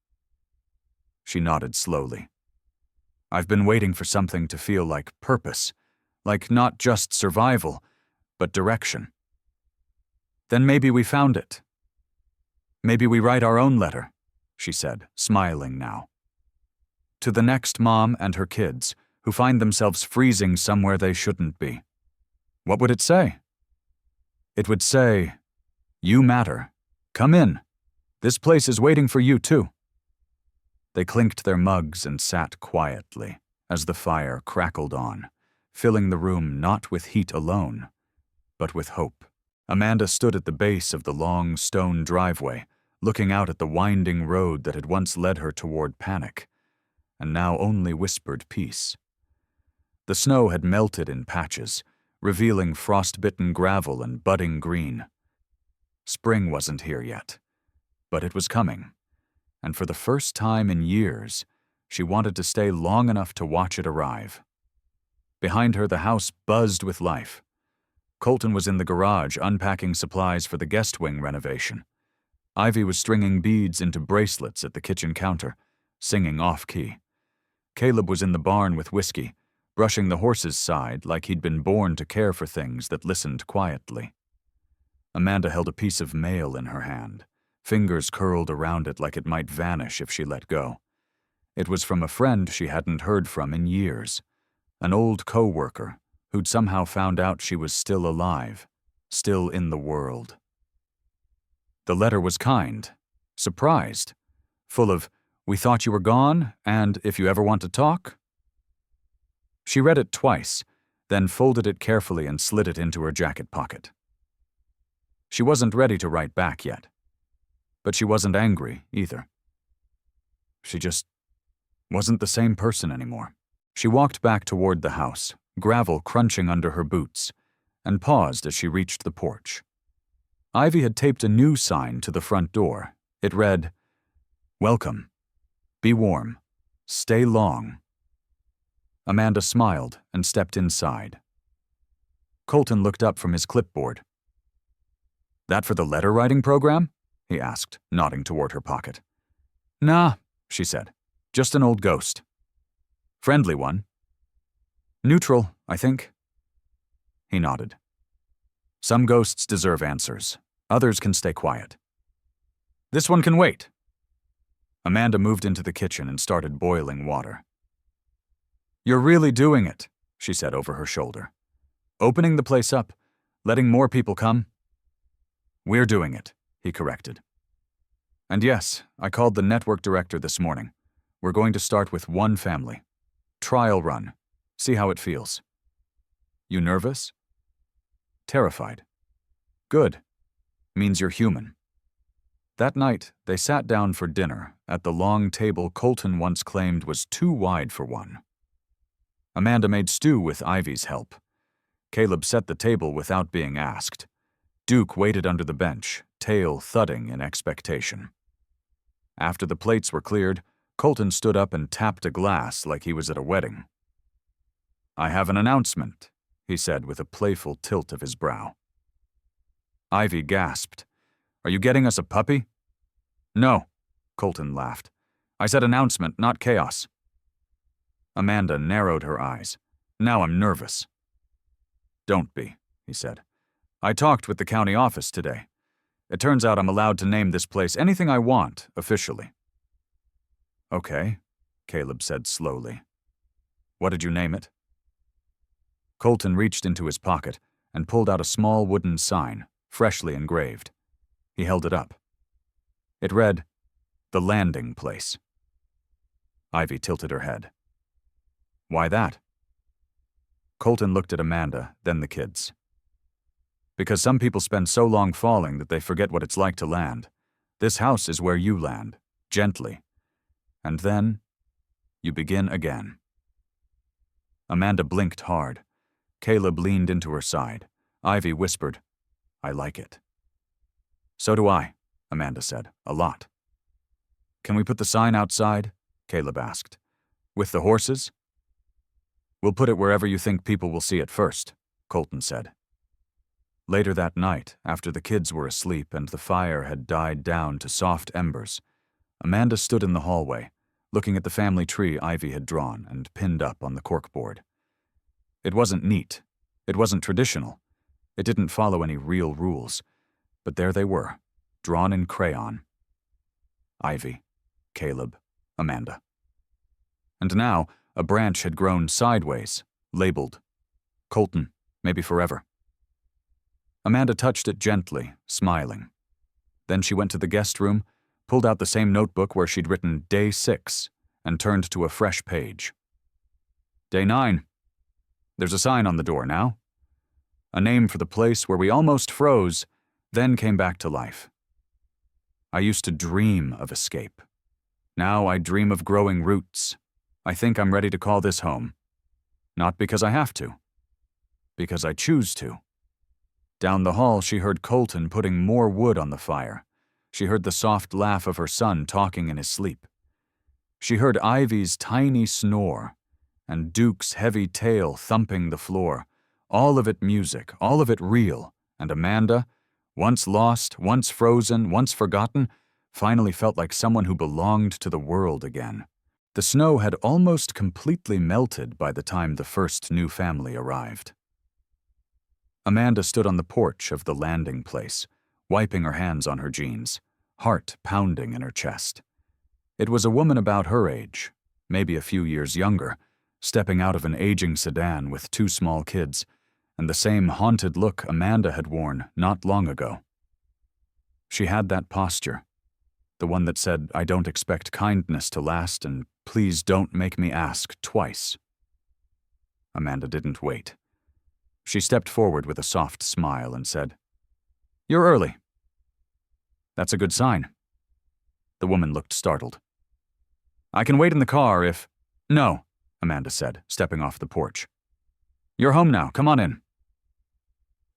She nodded slowly. "I've been waiting for something to feel like purpose, like not just survival, but direction." "Then maybe we found it. Maybe we write our own letter," she said, smiling now. "To the next mom and her kids who find themselves freezing somewhere they shouldn't be. What would it say?" "It would say, 'You matter. Come in. This place is waiting for you too.'" They clinked their mugs and sat quietly as the fire crackled on, filling the room not with heat alone, but with hope. Amanda stood at the base of the long stone driveway, looking out at the winding road that had once led her toward panic, and now only whispered peace. The snow had melted in patches, revealing frost-bitten gravel and budding green. Spring wasn't here yet, but it was coming, and for the first time in years, she wanted to stay long enough to watch it arrive. Behind her, the house buzzed with life. Colton was in the garage unpacking supplies for the guest wing renovation. Ivy was stringing beads into bracelets at the kitchen counter, singing off-key. Caleb was in the barn with whiskey, brushing the horse's side like he'd been born to care for things that listened quietly. Amanda held a piece of mail in her hand, fingers curled around it like it might vanish if she let go. It was from a friend she hadn't heard from in years, an old co-worker who'd somehow found out she was still alive, still in the world. The letter was kind, surprised, full of, "We thought you were gone, and if you ever want to talk." She read it twice, then folded it carefully and slid it into her jacket pocket. She wasn't ready to write back yet, but she wasn't angry either. She just wasn't the same person anymore. She walked back toward the house, gravel crunching under her boots, and paused as she reached the porch. Ivy had taped a new sign to the front door. It read, "Welcome. Be warm. Stay long." Amanda smiled and stepped inside. Colton looked up from his clipboard. "That for the letter writing program?" he asked, nodding toward her pocket. "Nah," she said. "Just an old ghost." "Friendly one?" "Neutral, I think." He nodded. "Some ghosts deserve answers. Others can stay quiet." "This one can wait." Amanda moved into the kitchen and started boiling water. "You're really doing it," she said over her shoulder. "Opening the place up, letting more people come." "We're doing it," he corrected. "And yes, I called the network director this morning. We're going to start with one family. Trial run. See how it feels." "You nervous?" "Terrified." "Good. Means you're human." That night, they sat down for dinner at the long table Colton once claimed was too wide for one. Amanda made stew with Ivy's help. Caleb set the table without being asked. Duke waited under the bench, tail thudding in expectation. After the plates were cleared, Colton stood up and tapped a glass like he was at a wedding. "I have an announcement," he said with a playful tilt of his brow. Ivy gasped. "Are you getting us a puppy?" "No," Colton laughed. "I said announcement, not chaos." Amanda narrowed her eyes. "Now I'm nervous." "Don't be," he said. "I talked with the county office today. It turns out I'm allowed to name this place anything I want, officially." "Okay," Caleb said slowly. "What did you name it?" Colton reached into his pocket and pulled out a small wooden sign, freshly engraved. He held it up. It read, "The Landing Place." Ivy tilted her head. "Why that?" Colton looked at Amanda, then the kids. "Because some people spend so long falling that they forget what it's like to land. This house is where you land, gently. And then, you begin again." Amanda blinked hard. Caleb leaned into her side. Ivy whispered, "I like it." "So do I," Amanda said, "a lot." "Can we put the sign outside?" Caleb asked. "With the horses?" "We'll put it wherever you think people will see it first," Colton said. Later that night, after the kids were asleep and the fire had died down to soft embers, Amanda stood in the hallway, looking at the family tree Ivy had drawn and pinned up on the corkboard. It wasn't neat. It wasn't traditional. It didn't follow any real rules. But there they were, drawn in crayon. Ivy, Caleb, Amanda. And now, a branch had grown sideways, labeled Colton, maybe forever. Amanda touched it gently, smiling. Then she went to the guest room, pulled out the same notebook where she'd written Day 6, and turned to a fresh page. Day 9. There's a sign on the door now. A name for the place where we almost froze, then came back to life. I used to dream of escape. Now I dream of growing roots. I think I'm ready to call this home. Not because I have to. Because I choose to. Down the hall, she heard Colton putting more wood on the fire. She heard the soft laugh of her son talking in his sleep. She heard Ivy's tiny snore, and Duke's heavy tail thumping the floor. All of it music, all of it real, and Amanda, once lost, once frozen, once forgotten, finally felt like someone who belonged to the world again. The snow had almost completely melted by the time the first new family arrived. Amanda stood on the porch of the landing place, wiping her hands on her jeans, heart pounding in her chest. It was a woman about her age, maybe a few years younger, stepping out of an aging sedan with 2 small kids, and the same haunted look Amanda had worn not long ago. She had that posture, the one that said, "I don't expect kindness to last, and please don't make me ask twice." Amanda didn't wait. She stepped forward with a soft smile and said, "You're early." "That's a good sign." The woman looked startled. "I can wait in the car if—" "No," Amanda said, stepping off the porch. "You're home now. Come on in."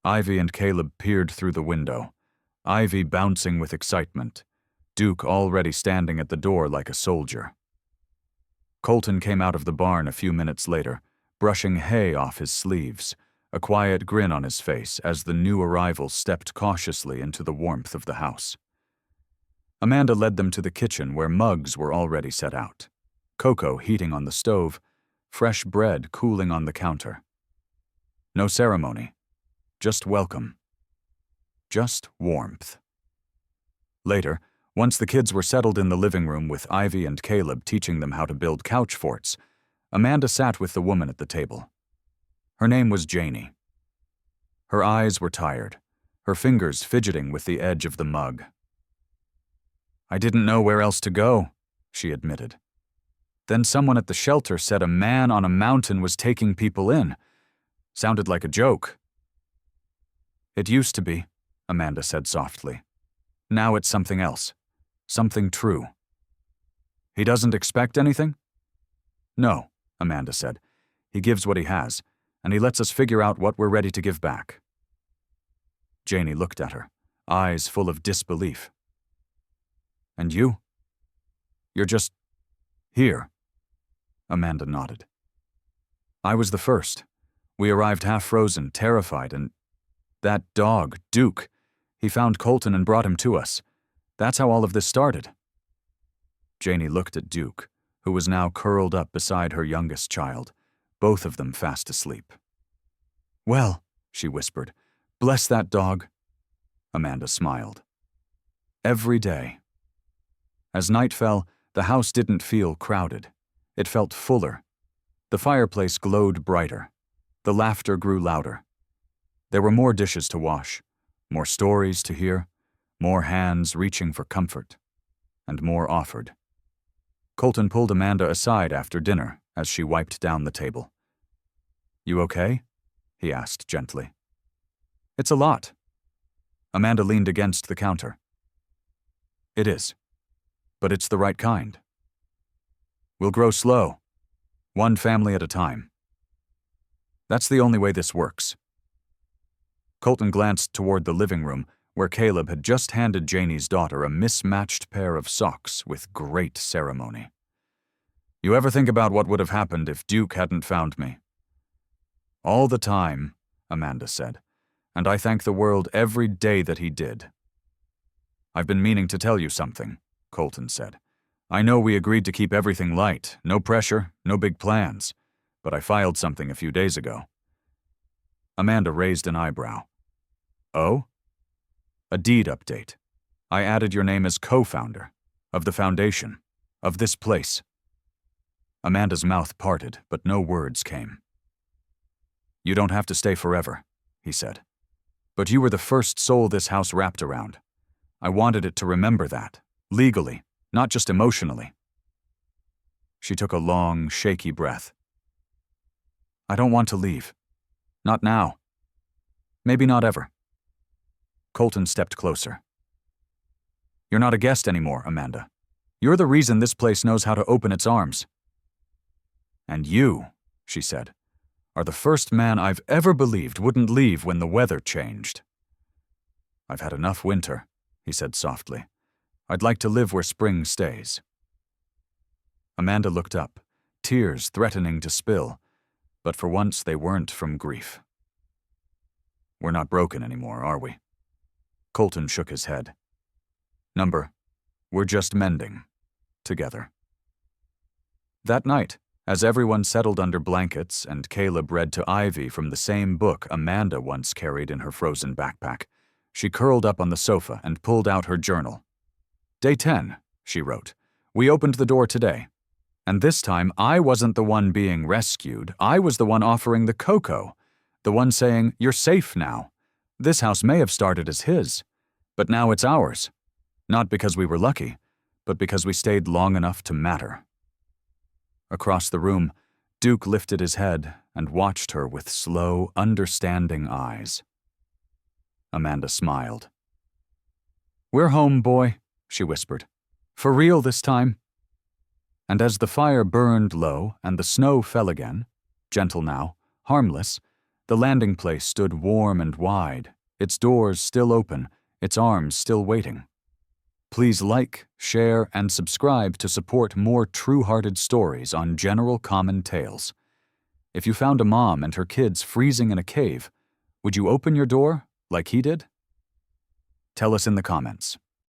Ivy and Caleb peered through the window. Ivy bouncing with excitement, Duke already standing at the door like a soldier. Colton came out of the barn a few minutes later, brushing hay off his sleeves, a quiet grin on his face as the new arrival stepped cautiously into the warmth of the house. Amanda led them to the kitchen where mugs were already set out, cocoa heating on the stove, fresh bread cooling on the counter. No ceremony, just welcome. Just warmth. Later, once the kids were settled in the living room with Ivy and Caleb teaching them how to build couch forts, Amanda sat with the woman at the table. Her name was Janie. Her eyes were tired, her fingers fidgeting with the edge of the mug. "I didn't know where else to go," she admitted. "Then someone at the shelter said a man on a mountain was taking people in. Sounded like a joke." "It used to be," Amanda said softly. "Now it's something else. Something true." "He doesn't expect anything?" "No," Amanda said. "He gives what he has, and he lets us figure out what we're ready to give back." Janie looked at her, eyes full of disbelief. "And you? You're just here?" Amanda nodded. "I was the first. We arrived half-frozen, terrified, and that dog, Duke, he found Colton and brought him to us. That's how all of this started." Janie looked at Duke, who was now curled up beside her youngest child, both of them fast asleep. "Well," she whispered, "bless that dog." Amanda smiled. Every day. As night fell, the house didn't feel crowded. It felt fuller. The fireplace glowed brighter. The laughter grew louder. There were more dishes to wash, more stories to hear, more hands reaching for comfort, and more offered. Colton pulled Amanda aside after dinner as she wiped down the table. "You okay?" he asked gently. "It's a lot." Amanda leaned against the counter. "It is, but it's the right kind. We'll grow slow, one family at a time. That's the only way this works." Colton glanced toward the living room, where Caleb had just handed Janie's daughter a mismatched pair of socks with great ceremony. "You ever think about what would have happened if Duke hadn't found me?" "All the time," Amanda said, "and I thank the world every day that he did." "I've been meaning to tell you something," Colton said. "I know we agreed to keep everything light, no pressure, no big plans, but I filed something a few days ago." Amanda raised an eyebrow. "Oh?" "A deed update. I added your name as co-founder of the foundation, of this place." Amanda's mouth parted, but no words came. "You don't have to stay forever," he said. "But you were the first soul this house wrapped around. I wanted it to remember that, legally, not just emotionally." She took a long, shaky breath. "I don't want to leave. Not now. Maybe not ever." Colton stepped closer. "You're not a guest anymore, Amanda. You're the reason this place knows how to open its arms." "And you," she said, "are the first man I've ever believed wouldn't leave when the weather changed." "I've had enough winter," he said softly. "I'd like to live where spring stays." Amanda looked up, tears threatening to spill, but for once they weren't from grief. "We're not broken anymore, are we?" Colton shook his head. We're just mending. Together." That night, as everyone settled under blankets and Caleb read to Ivy from the same book Amanda once carried in her frozen backpack, she curled up on the sofa and pulled out her journal. "Day 10, she wrote. "We opened the door today. And this time, I wasn't the one being rescued. I was the one offering the cocoa. The one saying, 'You're safe now.' This house may have started as his, but now it's ours. Not because we were lucky, but because we stayed long enough to matter." Across the room, Duke lifted his head and watched her with slow, understanding eyes. Amanda smiled. "We're home, boy," she whispered. "For real this time." And as the fire burned low and the snow fell again, gentle now, harmless, the landing place stood warm and wide, its doors still open, its arms still waiting. Please like, share, and subscribe to support more true-hearted stories on General Common Tales. If you found a mom and her kids freezing in a cave, would you open your door like he did? Tell us in the comments.